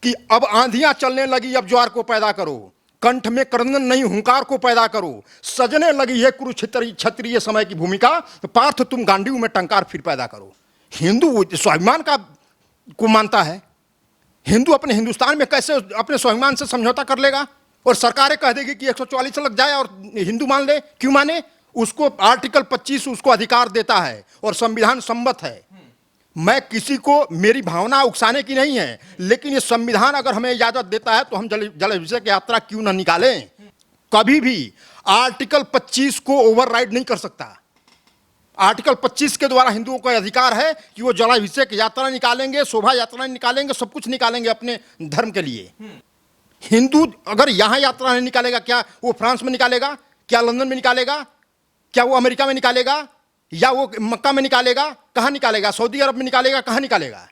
कि अब आंधियां चलने लगी, अब ज्वार को पैदा करो, कंठ में क्रंदन नहीं हुंकार को पैदा करो, सजने लगी है कुरुक्षेत्र क्षत्रिय समय की भूमिका, पार्थ तुम गांडीव में टंकार फिर पैदा करो। हिंदू स्वाभिमान का को मानता है। हिंदू अपने हिंदुस्तान में कैसे अपने स्वाभिमान से समझौता कर लेगा? और सरकारें कह देगी कि 144 लग जाए और हिंदू मान ले। क्यों माने? उसको आर्टिकल 25 उसको अधिकार देता है और संविधान सम्मत है। मैं किसी को, मेरी भावना उकसाने की नहीं है, लेकिन ये संविधान अगर हमें इजाजत देता है तो हम जलाभिषेक यात्रा क्यों ना निकालें? कभी भी आर्टिकल 25 को ओवरराइड नहीं कर सकता। आर्टिकल 25 के द्वारा हिंदुओं को अधिकार है कि वो जलाभिषेक यात्रा निकालेंगे, शोभा यात्रा निकालेंगे, सब कुछ निकालेंगे अपने धर्म के लिए। हिंदू अगर यहां यात्रा नहीं निकालेगा, क्या वो फ्रांस में निकालेगा? क्या लंदन में निकालेगा? क्या वो अमेरिका में निकालेगा? या वो मक्का में निकालेगा? कहां निकालेगा? सऊदी अरब में निकालेगा? कहां निकालेगा?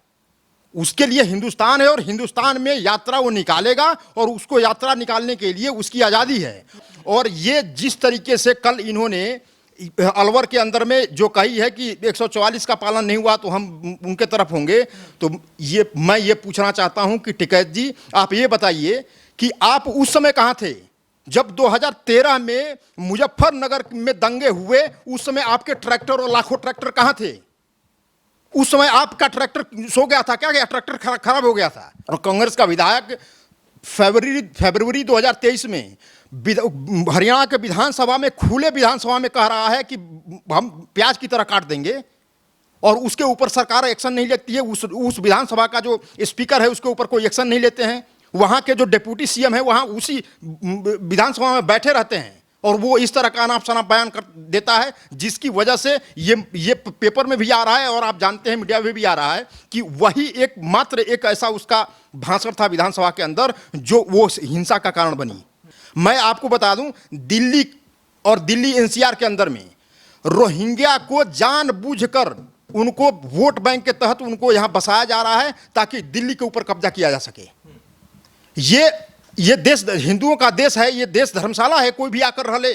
उसके लिए हिंदुस्तान है और हिंदुस्तान में यात्रा वो निकालेगा और उसको यात्रा निकालने के लिए उसकी आज़ादी है। और ये जिस तरीके से कल इन्होंने अलवर के अंदर में जो कही है कि 144 का पालन नहीं हुआ तो हम उनके तरफ होंगे, तो ये मैं ये पूछना चाहता हूं कि टिकैत जी, आप ये बताइए कि आप उस समय कहां थे जब 2013 में मुजफ्फरनगर में दंगे हुए? उस समय आपके ट्रैक्टर और लाखों ट्रैक्टर कहां थे? उस समय आपका ट्रैक्टर सो गया था क्या? गया ट्रैक्टर खराब हो गया था। और कांग्रेस का विधायक फरवरी 2023 में हरियाणा के विधानसभा में, खुले विधानसभा में कह रहा है कि हम प्याज की तरह काट देंगे, और उसके ऊपर सरकार एक्शन नहीं लेती है। उस विधानसभा का जो स्पीकर है उसके ऊपर कोई एक्शन नहीं लेते हैं। वहां के जो डिप्टी सीएम है वहां उसी विधानसभा में बैठे रहते हैं और वो इस तरह का अनाप शनाप बयान कर देता है, जिसकी वजह से ये पेपर में भी आ रहा है और आप जानते हैं मीडिया में भी आ रहा है कि वही मात्र एक ऐसा उसका भाषण था विधानसभा के अंदर जो वो हिंसा का कारण बनी। मैं आपको बता दूं, दिल्ली और दिल्ली एनसीआर के अंदर में रोहिंग्या को जानबूझकर उनको वोट बैंक के तहत उनको यहां बसाया जा रहा है ताकि दिल्ली के ऊपर कब्जा किया जा सके। ये देश हिंदुओं का देश है, ये देश धर्मशाला है, कोई भी आकर रह ले।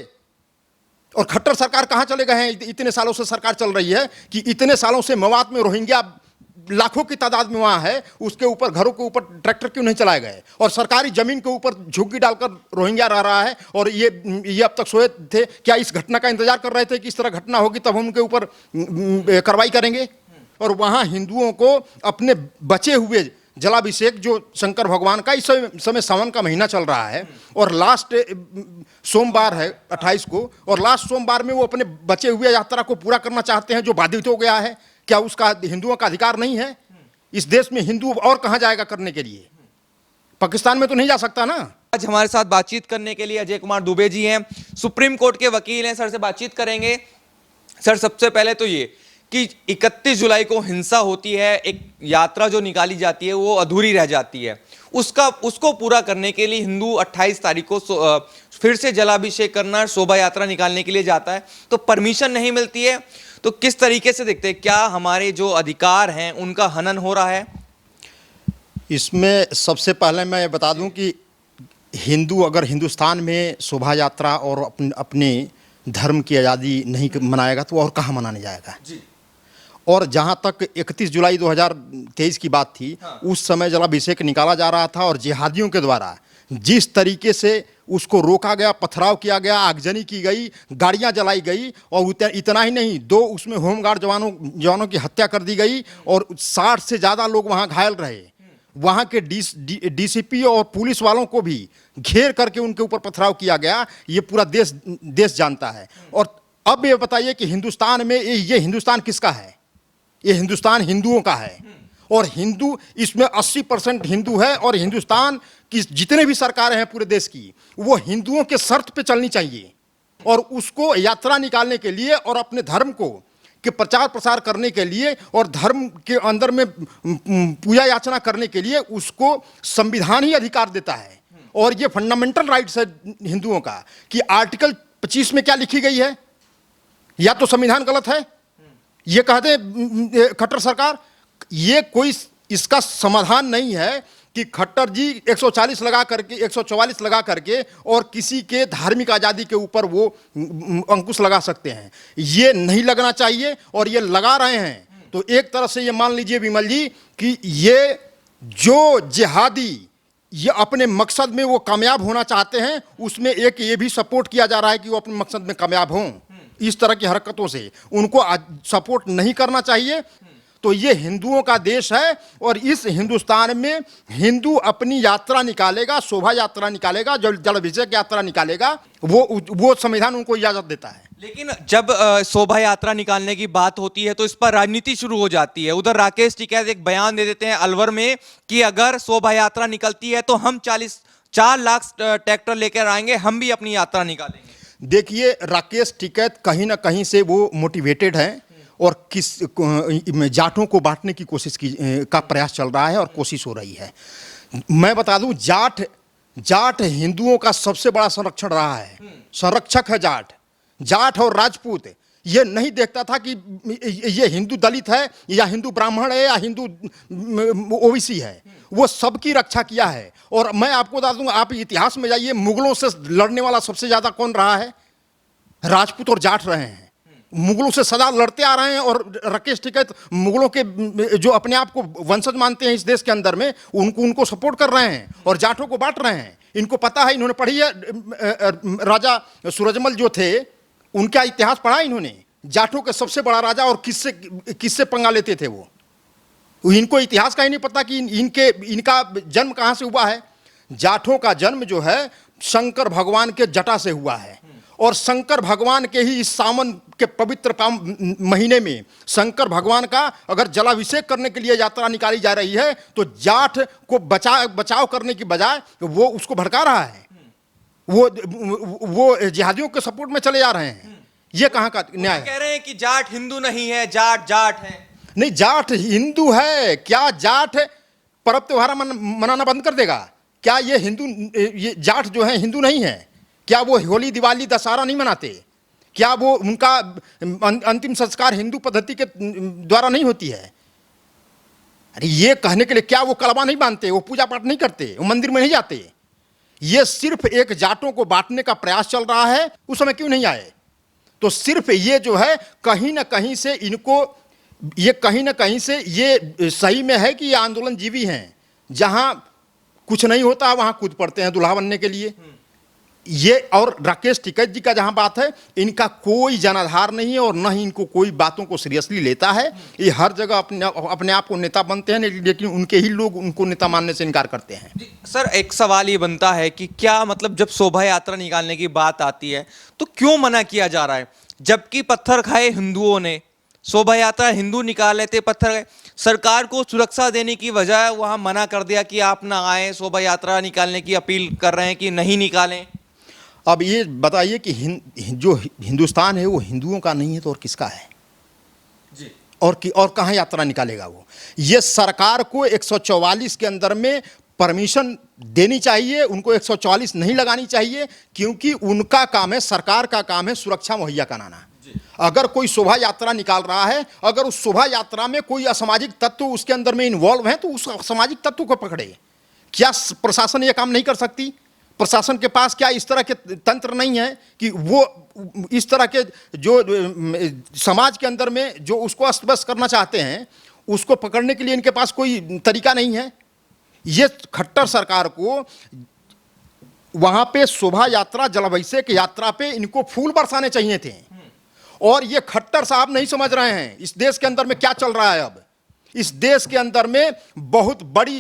और खट्टर सरकार कहां चले गए हैं? इतने सालों से सरकार चल रही है कि इतने सालों से मेवात में रोहिंग्या लाखों की तादाद में वहां है, उसके ऊपर घरों के ऊपर ट्रैक्टर क्यों नहीं चलाए गए? और सरकारी जमीन के ऊपर झुग्गी डालकर रोहिंग्या रह रहा है और ये अब तक सोए थे क्या? इस घटना का इंतजार कर रहे थे कि इस तरह घटना होगी तब हम उनके ऊपर कार्रवाई करेंगे। और वहां हिंदुओं को अपने बचे हुए जलाभिषेक जो शंकर भगवान का, इस समय सावन का महीना चल रहा है और लास्ट सोमवार है 28 को, और लास्ट सोमवार में वो अपने बचे हुए यात्रा को पूरा करना चाहते हैं जो बाधित हो गया है। क्या उसका हिंदुओं का अधिकार नहीं है? इस देश में हिंदू और कहां जाएगा करने के लिए? पाकिस्तान में तो नहीं जा सकता ना। आज हमारे साथ बातचीत करने के लिए अजय कुमार दुबे जी हैं, सुप्रीम कोर्ट के वकील हैं। सर से बातचीत करेंगे। सर, सबसे पहले तो ये कि 31 जुलाई को हिंसा होती है, एक यात्रा जो निकाली जाती है वो अधूरी रह जाती है, उसको पूरा करने के लिए हिंदू 28 तारीख को फिर से जलाभिषेक करना, शोभा यात्रा निकालने के लिए जाता है, तो परमिशन नहीं मिलती है। तो किस तरीके से देखते हैं, क्या हमारे जो अधिकार हैं उनका हनन हो रहा है? इसमें सबसे पहले मैं बता दूं कि हिंदू अगर हिंदुस्तान में शोभा यात्रा और अपने धर्म की आज़ादी नहीं मनाएगा तो और कहाँ मनाने जाएगा जी। और जहाँ तक 31 जुलाई 2023 की बात थी, उस समय जलाभिषेक निकाला जा रहा था और जिहादियों के द्वारा जिस तरीके से उसको रोका गया, पथराव किया गया, आगजनी की गई, गाड़ियां जलाई गई, और इतना ही नहीं, 2 उसमें होमगार्ड जवानों की हत्या कर दी गई और 60 से ज़्यादा लोग वहाँ घायल रहे। वहाँ के डीसीपी और पुलिस वालों को भी घेर करके उनके ऊपर पथराव किया गया। ये पूरा देश जानता है। और अब ये बताइए कि हिंदुस्तान में ये हिंदुस्तान किसका है? ये हिंदुस्तान हिंदुओं का है और हिंदू इसमें 80% हिंदू है। और हिंदुस्तान की जितने भी सरकारें हैं पूरे देश की, वो हिंदुओं के शर्त पे चलनी चाहिए और उसको यात्रा निकालने के लिए और अपने धर्म को के प्रचार प्रसार करने के लिए और धर्म के अंदर में पूजा याचना करने के लिए उसको संविधान ही अधिकार देता है। और ये फंडामेंटल राइट्स है हिंदुओं का कि आर्टिकल 25 में क्या लिखी गई है, या तो संविधान गलत है, ये कहते हैं खट्टर सरकार। ये कोई इसका समाधान नहीं है कि खट्टर जी 144 लगा करके और किसी के धार्मिक आज़ादी के ऊपर वो अंकुश लगा सकते हैं। ये नहीं लगना चाहिए और ये लगा रहे हैं। तो एक तरह से ये मान लीजिए विमल जी कि ये जो जिहादी ये अपने मकसद में वो कामयाब होना चाहते हैं, उसमें एक ये भी सपोर्ट किया जा रहा है कि वो अपने मकसद में कामयाब हों। इस तरह की हरकतों से उनको सपोर्ट नहीं करना चाहिए। तो ये हिंदुओं का देश है और इस हिंदुस्तान में हिंदू अपनी यात्रा निकालेगा, शोभा यात्रा निकालेगा, जलाभिषेक यात्रा निकालेगा, वो संविधान उनको इजाजत देता है। लेकिन जब शोभा यात्रा निकालने की बात होती है तो इस पर राजनीति शुरू हो जाती है। उधर राकेश टिकैत एक बयान दे देते हैं अलवर में कि अगर शोभा यात्रा निकलती है तो हम 4 लाख ट्रैक्टर लेकर आएंगे, हम भी अपनी यात्रा निकालेंगे। देखिए, राकेश टिकैत कहीं ना कहीं से वो मोटिवेटेड हैं और जाटों को बांटने की कोशिश का प्रयास चल रहा है और कोशिश हो रही है। मैं बता दूं, जाट हिंदुओं का सबसे बड़ा संरक्षण रहा है, संरक्षक है जाट और राजपूत। ये नहीं देखता था कि ये हिंदू दलित है या हिंदू ब्राह्मण है या हिंदू ओबीसी है, वो सबकी रक्षा किया है। और मैं आपको बता दूंगा, आप इतिहास में जाइए, मुगलों से लड़ने वाला सबसे ज्यादा कौन रहा है? राजपूत और जाट रहे हैं। मुगलों से सदा लड़ते आ रहे हैं और राकेश टिकैत मुगलों के जो अपने आप को वंशज मानते हैं इस देश के अंदर में, उनको सपोर्ट कर रहे हैं और जाटों को बांट रहे हैं। इनको पता है, इन्होंने पढ़ी है, राजा सूरजमल जो थे उनका इतिहास पढ़ा इन्होंने, जाटों के सबसे बड़ा राजा, और किससे पंगा लेते थे वो। इनको इतिहास का ही नहीं पता कि इनका जन्म कहाँ से हुआ है। जाटों का जन्म जो है शंकर भगवान के जटा से हुआ है और शंकर भगवान के ही इस सावन के पवित्र महीने में शंकर भगवान का अगर जलाभिषेक करने के लिए यात्रा निकाली जा रही है तो जाट को बचाव करने की बजाय वो उसको भड़का रहा है, वो जिहादियों के सपोर्ट में चले जा रहे हैं। ये कहाँ का न्याय है? कह रहे हैं कि जाट हिंदू नहीं है, जाट है। नहीं, जाट हिंदू है। क्या जाट पर्व त्योहार मनाना बंद कर देगा? क्या ये जाट जो है हिंदू नहीं है? क्या वो होली, दिवाली, दशहरा नहीं मनाते? क्या वो उनका अंतिम संस्कार हिंदू पद्धति के द्वारा नहीं होती है? अरे ये कहने के लिए, क्या वो कलवा नहीं बांधते, वो पूजा पाठ नहीं करते, वो मंदिर में नहीं जाते? ये सिर्फ एक जाटों को बांटने का प्रयास चल रहा है। उस समय क्यों नहीं आए? तो सिर्फ ये जो है कहीं ना कहीं से इनको, ये कहीं ना कहीं से ये सही में है कि ये आंदोलन जीवी हैं। जहां कुछ नहीं होता वहां कूद पड़ते हैं दूल्हा बनने के लिए। ये और राकेश टिकैत जी का जहां बात है, इनका कोई जनाधार नहीं है और न ही इनको कोई बातों को सीरियसली लेता है। ये हर जगह अपने आप को नेता बनते हैं, लेकिन उनके ही लोग उनको नेता मानने से इनकार करते हैं। सर, एक सवाल ये बनता है कि क्या मतलब जब शोभा यात्रा निकालने की बात आती है तो क्यों मना किया जा रहा है? जबकि पत्थर खाए हिंदुओं ने शोभा यात्रा हिंदू निकाल लेते, पत्थर खाए। सरकार को सुरक्षा देने की वजह वहां मना कर दिया कि आप ना आए, शोभा यात्रा निकालने की अपील कर रहे हैं कि नहीं निकालें। अब ये बताइए कि जो हिंदुस्तान है वो हिंदुओं का नहीं है तो और किसका है जी? और कहाँ यात्रा निकालेगा वो? ये सरकार को 144 के अंदर में परमिशन देनी चाहिए, उनको 144 नहीं लगानी चाहिए, क्योंकि उनका काम है, सरकार का काम है सुरक्षा मुहैया कराना। अगर कोई शोभा यात्रा निकाल रहा है, अगर उस शोभा यात्रा में कोई असामाजिक तत्व उसके अंदर में इन्वॉल्व है तो उस असामाजिक तत्व को पकड़े। क्या प्रशासन ये काम नहीं कर सकती? प्रशासन के पास क्या इस तरह के तंत्र नहीं है कि वो इस तरह के जो समाज के अंदर में जो उसको अस्त व्यस्त करना चाहते हैं उसको पकड़ने के लिए इनके पास कोई तरीका नहीं है? ये खट्टर सरकार को वहां पे शोभा यात्रा, जलाभिषेक यात्रा पे इनको फूल बरसाने चाहिए थे और ये खट्टर साहब नहीं समझ रहे हैं इस देश के अंदर में क्या चल रहा है। अब इस देश के अंदर में बहुत बड़े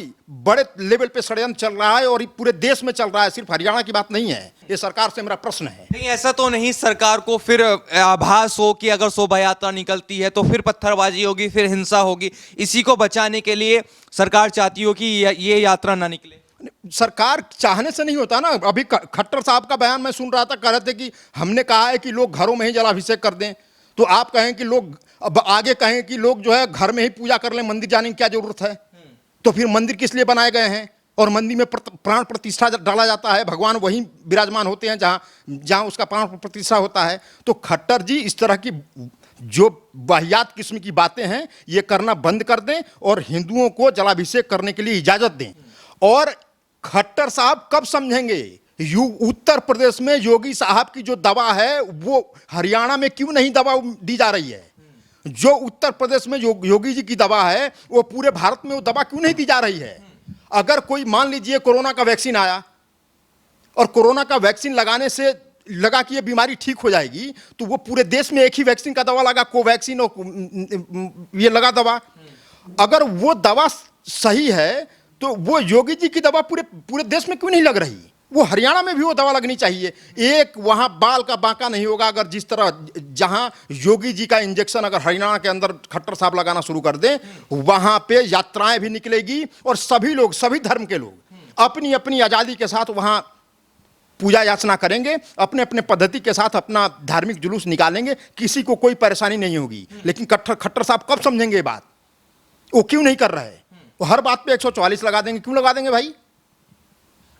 लेवल पे षड्यंत्र चल रहा है और पूरे देश में चल रहा है, सिर्फ हरियाणा की बात नहीं है। ये सरकार से मेरा प्रश्न है। नहीं, ऐसा तो नहीं सरकार को फिर आभास हो कि अगर शोभा यात्रा निकलती है तो फिर पत्थरबाजी होगी, फिर हिंसा होगी, इसी को बचाने के लिए सरकार चाहती हो कि ये यात्रा ना निकले? सरकार चाहने से नहीं होता ना। अभी खट्टर साहब का बयान मैं सुन रहा था, कह रहे थे कि हमने कहा है कि लोग घरों में ही जलाभिषेक कर दें, तो आप कहें कि लोग अब आगे कहें कि लोग जो है घर में ही पूजा कर लें, मंदिर जाने की क्या जरूरत है? तो फिर मंदिर किस लिए बनाए गए हैं? और मंदिर में प्राण प्रतिष्ठा डाला जाता है, भगवान वहीं विराजमान होते हैं जहां उसका प्राण प्रतिष्ठा होता है। तो खट्टर जी इस तरह की जो वाहियात किस्म की बातें हैं ये करना बंद कर दें और हिंदुओं को जलाभिषेक करने के लिए इजाजत दें। और खट्टर साहब कब समझेंगे? उत्तर प्रदेश में योगी साहब की जो दवा है वो हरियाणा में क्यों नहीं दवा दी जा रही है? जो उत्तर प्रदेश में योगी जी की दवा है वो पूरे भारत में वो दवा क्यों नहीं दी जा रही है? अगर कोई मान लीजिए कोरोना का वैक्सीन आया और कोरोना का वैक्सीन लगाने से लगा कि ये बीमारी ठीक हो जाएगी, तो वो पूरे देश में एक ही वैक्सीन का दवा लगा, कोवैक्सीन, और ये लगा दवा। अगर वो दवा सही है तो वो योगी जी की दवा पूरे पूरे देश में क्यों नहीं लग रही? वो हरियाणा में भी वो दवा लगनी चाहिए। एक वहां बाल का बांका नहीं होगा अगर जिस तरह जहां योगी जी का इंजेक्शन अगर हरियाणा के अंदर खट्टर साहब लगाना शुरू कर दें, वहां पे यात्राएं भी निकलेगी और सभी लोग, सभी धर्म के लोग अपनी अपनी आजादी के साथ वहां पूजा याचना करेंगे, अपने अपने पद्धति के साथ अपना धार्मिक जुलूस निकालेंगे, किसी को कोई परेशानी नहीं होगी। लेकिन खट्टर साहब कब समझेंगे ये बात? वो क्यों नहीं कर रहे? वो हर बात पे 144 लगा देंगे। क्यों लगा देंगे भाई?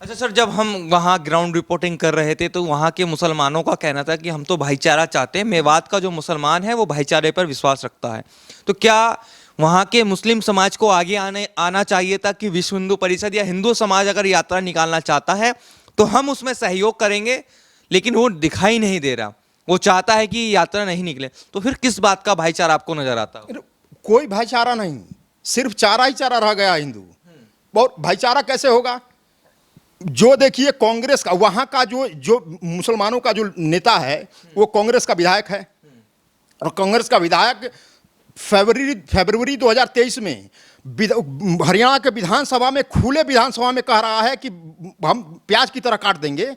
अच्छा सर, जब हम वहाँ ग्राउंड रिपोर्टिंग कर रहे थे तो वहाँ के मुसलमानों का कहना था कि हम तो भाईचारा चाहते हैं, मेवात का जो मुसलमान है वो भाईचारे पर विश्वास रखता है। तो क्या वहाँ के मुस्लिम समाज को आगे आना चाहिए था कि विश्व हिंदू परिषद या हिंदू समाज अगर यात्रा निकालना चाहता है तो हम उसमें सहयोग करेंगे, लेकिन वो दिखाई नहीं दे रहा, वो चाहता है कि यात्रा नहीं निकले, तो फिर किस बात का भाईचारा आपको नजर आता है? कोई भाईचारा नहीं, सिर्फ चारा ही चारा रह गया हिंदू। और भाईचारा कैसे होगा? जो देखिए कांग्रेस का वहां का जो मुसलमानों का जो नेता है वो कांग्रेस का विधायक है, और कांग्रेस का विधायक फरवरी 2023 में हरियाणा के विधानसभा में, खुले विधानसभा में कह रहा है कि हम प्याज की तरह काट देंगे,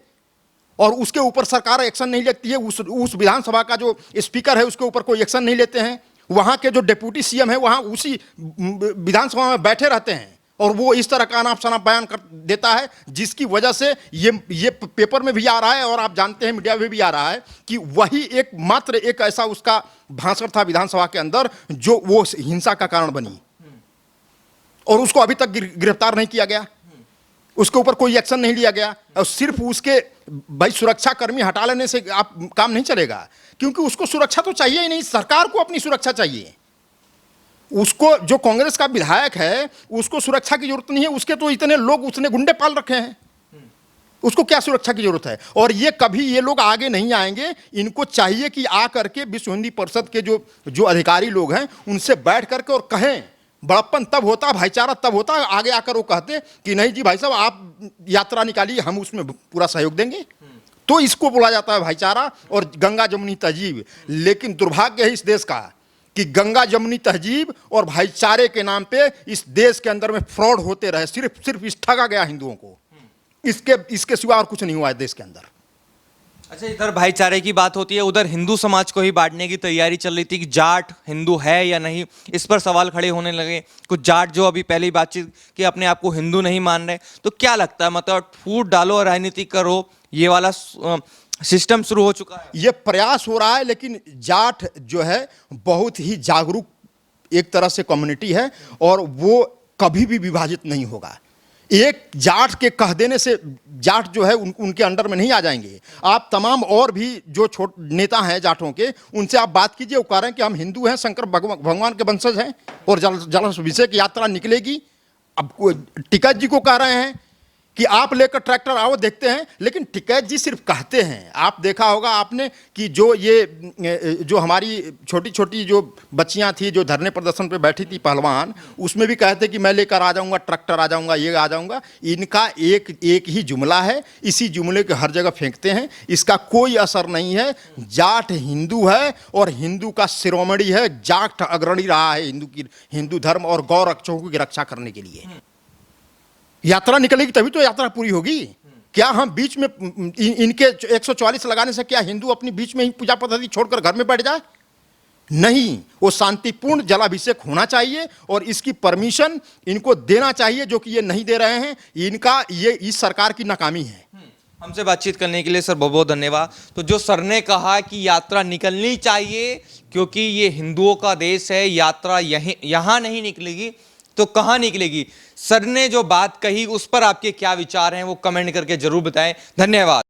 और उसके ऊपर सरकार एक्शन नहीं लेती है। उस विधानसभा का जो स्पीकर है उसके ऊपर कोई एक्शन नहीं लेते हैं। वहां के जो डिप्टी सीएम है वहां उसी विधानसभा में बैठे रहते हैं, और वो इस तरह का अनाप शनाप बयान कर देता है, जिसकी वजह से ये पेपर में भी आ रहा है और आप जानते हैं मीडिया में भी आ रहा है कि वही मात्र एक ऐसा उसका भाषण था विधानसभा के अंदर जो वो हिंसा का कारण बनी, और उसको अभी तक गिरफ्तार नहीं किया गया, उसके ऊपर कोई एक्शन नहीं लिया गया। और सिर्फ उसके भाई सुरक्षा कर्मी हटा लेने से आप काम नहीं चलेगा, क्योंकि उसको सुरक्षा तो चाहिए ही नहीं, सरकार को अपनी सुरक्षा चाहिए। उसको, जो कांग्रेस का विधायक है, उसको सुरक्षा की जरूरत नहीं है, उसके तो इतने लोग उसने गुंडे पाल रखे हैं, उसको क्या सुरक्षा की जरूरत है? और ये कभी ये लोग आगे नहीं आएंगे। इनको चाहिए कि आ करके विश्व हिंदू परिषद के जो अधिकारी लोग हैं उनसे बैठ करके और कहें। बड़प्पन तब होता, भाईचारा तब होता, आगे आकर वो कहते कि नहीं जी भाई साहब आप यात्रा निकालिए, हम उसमें पूरा सहयोग देंगे, तो इसको बोला जाता है भाईचारा और गंगा जमुनी तहजीब। लेकिन दुर्भाग्य है इस देश का कि गंगा जमुनी तहजीब और भाईचारे के नाम पे इस देश के अंदर में फ्रॉड होते रहे, सिर्फ इस ठगा गया हिंदुओं को, इसके सिवा और कुछ नहीं हुआ है देश के अंदर। अच्छा, इधर भाईचारे की बात होती है, उधर हिंदू समाज को ही बांटने की तैयारी चल रही थी कि जाट हिंदू है या नहीं, इस पर सवाल खड़े होने लगे। कुछ जाट जो अभी पहले ही बातचीत कि अपने आप को हिंदू नहीं मान रहे, तो क्या लगता है, मतलब फूट डालो और राजनीति करो, ये वाला सिस्टम शुरू हो चुका है? ये प्रयास हो रहा है, लेकिन जाट जो है बहुत ही जागरूक एक तरह से कम्युनिटी है, और वो कभी भी विभाजित नहीं होगा। एक जाट के कह देने से जाट जो है उनके अंडर में नहीं आ जाएंगे। आप तमाम और भी जो नेता हैं जाटों के, उनसे आप बात कीजिए, वो कह रहे हैं कि हम हिंदू हैं, शंकर भगवान के वंशज हैं, और जलाभिषेक यात्रा निकलेगी। अब टिकैत जी को कह रहे हैं कि आप लेकर ट्रैक्टर आओ, देखते हैं, लेकिन टिकैत जी सिर्फ कहते हैं। आप देखा होगा आपने कि जो हमारी छोटी छोटी जो बच्चियां थी जो धरने प्रदर्शन पे बैठी थी पहलवान, उसमें भी कहते कि मैं लेकर आ जाऊंगा, ट्रैक्टर आ जाऊंगा, ये आ जाऊंगा। इनका एक ही जुमला है, इसी जुमले के हर जगह फेंकते हैं, इसका कोई असर नहीं है। जाट हिंदू है और हिंदू का शिरोमणि है, जाट अग्रणी रहा है हिंदू धर्म और गौ रक्षकों की रक्षा करने के लिए। यात्रा निकलेगी तभी तो यात्रा पूरी होगी। क्या हम बीच में इनके 144 लगाने से क्या हिंदू अपनी बीच में ही पूजा पद्धति छोड़कर घर में बैठ जाए? नहीं, वो शांतिपूर्ण जलाभिषेक होना चाहिए और इसकी परमिशन इनको देना चाहिए, जो कि ये नहीं दे रहे हैं। ये इस सरकार की नाकामी है। हमसे बातचीत करने के लिए सर बहुत बहुत धन्यवाद। तो जो सर ने कहा कि यात्रा निकलनी चाहिए क्योंकि ये हिंदुओं का देश है, यात्रा यहाँ नहीं निकलेगी तो कहाँ निकलेगी? सर ने जो बात कही उस पर आपके क्या विचार हैं वो कमेंट करके जरूर बताएं। धन्यवाद।